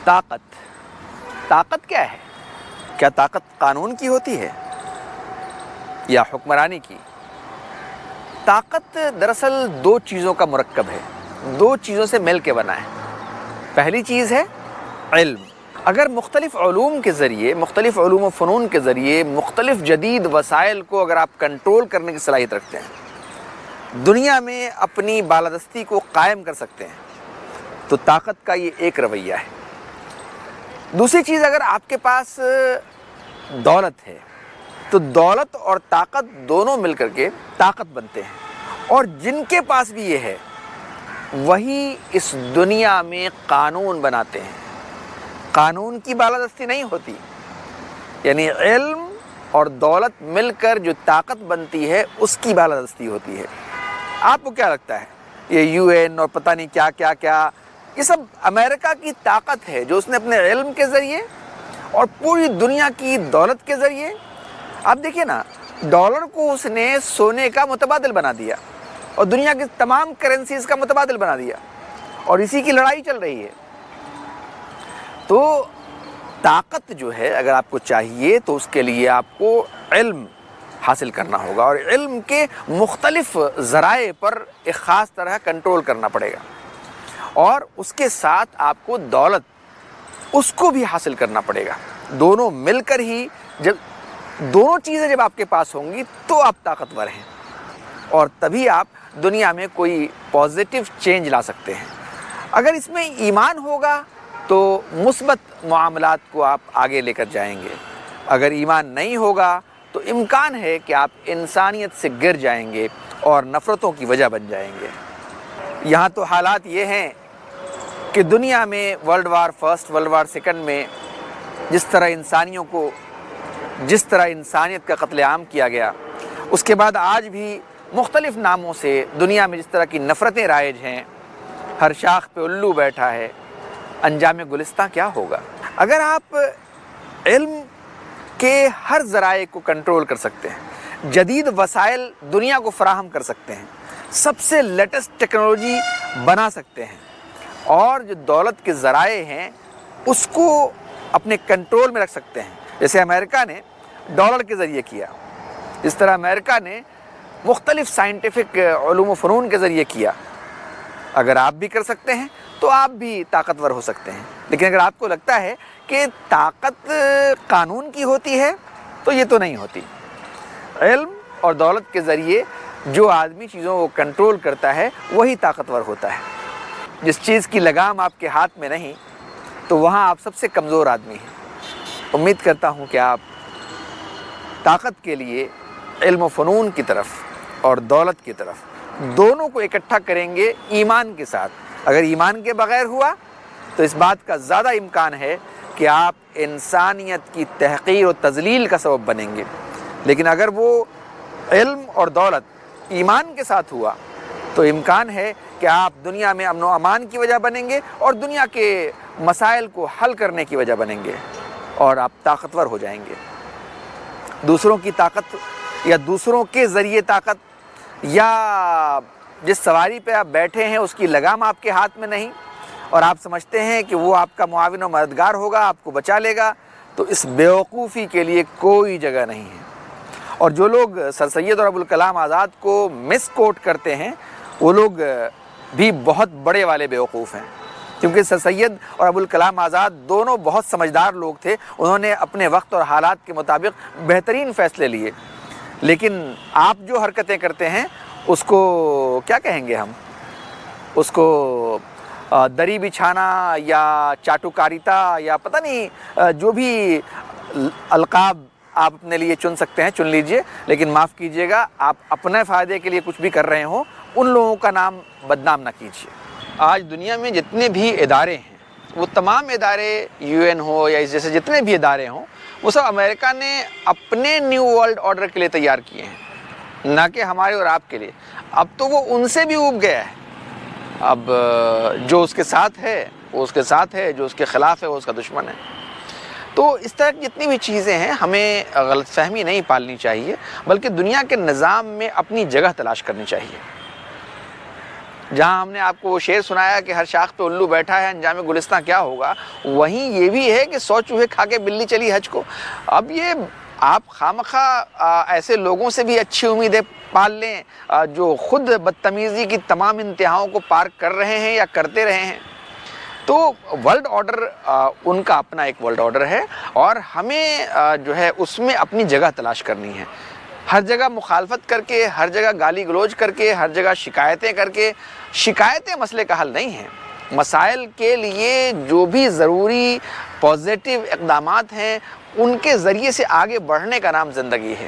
طاقت کیا ہے؟ کیا طاقت قانون کی ہوتی ہے یا حکمرانی کی؟ طاقت دراصل دو چیزوں کا مرکب ہے، دو چیزوں سے مل کے بنا ہے۔ پہلی چیز ہے علم۔ اگر مختلف علوم کے ذریعے، مختلف علوم و فنون کے ذریعے مختلف جدید وسائل کو اگر آپ کنٹرول کرنے کی صلاحیت رکھتے ہیں، دنیا میں اپنی بالادستی کو قائم کر سکتے ہیں، تو طاقت کا یہ ایک رویہ ہے۔ دوسری چیز، اگر آپ کے پاس دولت ہے تو دولت اور طاقت دونوں مل کر کے طاقت بنتے ہیں، اور جن کے پاس بھی یہ ہے وہی اس دنیا میں قانون بناتے ہیں۔ قانون کی بالادستی نہیں ہوتی، یعنی علم اور دولت مل کر جو طاقت بنتی ہے اس کی بالادستی ہوتی ہے۔ آپ کو کیا لگتا ہے یہ یو این اور پتہ نہیں کیا کیا کیا، یہ سب امریکہ کی طاقت ہے جو اس نے اپنے علم کے ذریعے اور پوری دنیا کی دولت کے ذریعے، آپ دیکھیے نا، ڈالر کو اس نے سونے کا متبادل بنا دیا اور دنیا کی تمام کرنسیز کا متبادل بنا دیا، اور اسی کی لڑائی چل رہی ہے۔ تو طاقت جو ہے اگر آپ کو چاہیے تو اس کے لیے آپ کو علم حاصل کرنا ہوگا، اور علم کے مختلف ذرائع پر ایک خاص طرح کنٹرول کرنا پڑے گا، اور اس کے ساتھ آپ کو دولت اس کو بھی حاصل کرنا پڑے گا۔ دونوں مل کر ہی، جب دونوں چیزیں جب آپ کے پاس ہوں گی تو آپ طاقتور ہیں، اور تبھی آپ دنیا میں کوئی پازیٹیو چینج لا سکتے ہیں۔ اگر اس میں ایمان ہوگا تو مثبت معاملات کو آپ آگے لے کر جائیں گے، اگر ایمان نہیں ہوگا تو امکان ہے کہ آپ انسانیت سے گر جائیں گے اور نفرتوں کی وجہ بن جائیں گے۔ یہاں تو حالات یہ ہیں کہ دنیا میں world war first, world war second میں جس طرح انسانیت کا قتل عام کیا گیا، اس کے بعد آج بھی مختلف ناموں سے دنیا میں جس طرح کی نفرتیں رائج ہیں، ہر شاخ پہ الو بیٹھا ہے، انجام گلستہ کیا ہوگا؟ اگر آپ علم کے ہر ذرائع کو کنٹرول کر سکتے ہیں، جدید وسائل دنیا کو فراہم کر سکتے ہیں، سب سے لیٹسٹ ٹیکنالوجی بنا سکتے ہیں، اور جو دولت کے ذرائع ہیں اس کو اپنے کنٹرول میں رکھ سکتے ہیں، جیسے امریکہ نے ڈالر کے ذریعے کیا، جس طرح امریکہ نے مختلف سائنٹیفک علوم و فنون کے ذریعے کیا، اگر آپ بھی کر سکتے ہیں تو آپ بھی طاقتور ہو سکتے ہیں۔ لیکن اگر آپ کو لگتا ہے کہ طاقت قانون کی ہوتی ہے تو یہ تو نہیں ہوتی۔ علم اور دولت کے ذریعے جو آدمی چیزوں کو کنٹرول کرتا ہے وہی طاقتور ہوتا ہے۔ جس چیز کی لگام آپ کے ہاتھ میں نہیں تو وہاں آپ سب سے کمزور آدمی ہیں۔ امید کرتا ہوں کہ آپ طاقت کے لیے علم و فنون کی طرف اور دولت کی طرف دونوں کو اکٹھا کریں گے ایمان کے ساتھ۔ اگر ایمان کے بغیر ہوا تو اس بات کا زیادہ امکان ہے کہ آپ انسانیت کی تحقیر و تذلیل کا سبب بنیں گے، لیکن اگر وہ علم اور دولت ایمان کے ساتھ ہوا تو امکان ہے کہ آپ دنیا میں امن و امان کی وجہ بنیں گے اور دنیا کے مسائل کو حل کرنے کی وجہ بنیں گے، اور آپ طاقتور ہو جائیں گے۔ دوسروں کی طاقت یا دوسروں کے ذریعے طاقت، یا جس سواری پہ آپ بیٹھے ہیں اس کی لگام آپ کے ہاتھ میں نہیں اور آپ سمجھتے ہیں کہ وہ آپ کا معاون و مددگار ہوگا، آپ کو بچا لے گا، تو اس بیوقوفی کے لیے کوئی جگہ نہیں ہے۔ اور جو لوگ سر سید اور ابوالکلام آزاد کو مس کوٹ کرتے ہیں وہ لوگ بھی بہت بڑے والے بیوقوف ہیں، کیونکہ سر سید اور ابوالکلام آزاد دونوں بہت سمجھدار لوگ تھے، انہوں نے اپنے وقت اور حالات کے مطابق بہترین فیصلے لیے۔ لیکن آپ جو حرکتیں کرتے ہیں اس کو کیا کہیں گے ہم؟ اس کو دری بچھانا یا چاٹوکاریتا یا پتہ نہیں جو بھی القاب آپ اپنے لیے چن سکتے ہیں چن لیجئے، لیکن معاف کیجئے گا، آپ اپنے فائدے کے لیے کچھ بھی کر رہے ہوں ان لوگوں کا نام بدنام نہ کیجئے۔ آج دنیا میں جتنے بھی ادارے ہیں وہ تمام ادارے، یو این ہو یا اس جیسے جتنے بھی ادارے ہوں، وہ سب امریکہ نے اپنے نیو ورلڈ آرڈر کے لیے تیار کیے ہیں، نہ کہ ہمارے اور آپ کے لیے۔ اب تو وہ ان سے بھی اوب گیا ہے، اب جو اس کے ساتھ ہے وہ اس کے ساتھ ہے، جو اس کے خلاف ہے وہ اس کا دشمن ہے۔ تو اس طرح کی جتنی بھی چیزیں ہیں ہمیں غلط فہمی نہیں پالنی چاہیے، بلکہ دنیا کے نظام میں اپنی جگہ تلاش کرنی چاہیے۔ جہاں ہم نے آپ کو وہ شعر سنایا کہ ہر شاخ پہ الو بیٹھا ہے انجام گلستاں کیا ہوگا، وہیں یہ بھی ہے کہ 100 چوہے کھا کے بلی چلی حج کو۔ اب یہ آپ خواہ ایسے لوگوں سے بھی اچھی امیدیں پال لیں جو خود بدتمیزی کی تمام انتہاؤں کو پار کر رہے ہیں یا کرتے رہے ہیں۔ تو ورلڈ آرڈر ان کا اپنا ایک ورلڈ آرڈر ہے، اور ہمیں جو ہے اس میں اپنی جگہ تلاش کرنی ہے۔ ہر جگہ مخالفت کر کے، ہر جگہ گالی گلوچ کر کے، ہر جگہ شکایتیں کر کے، شکایتیں مسئلے کا حل نہیں ہیں۔ مسائل کے لیے جو بھی ضروری پازیٹیو اقدامات ہیں ان کے ذریعے سے آگے بڑھنے کا نام زندگی ہے۔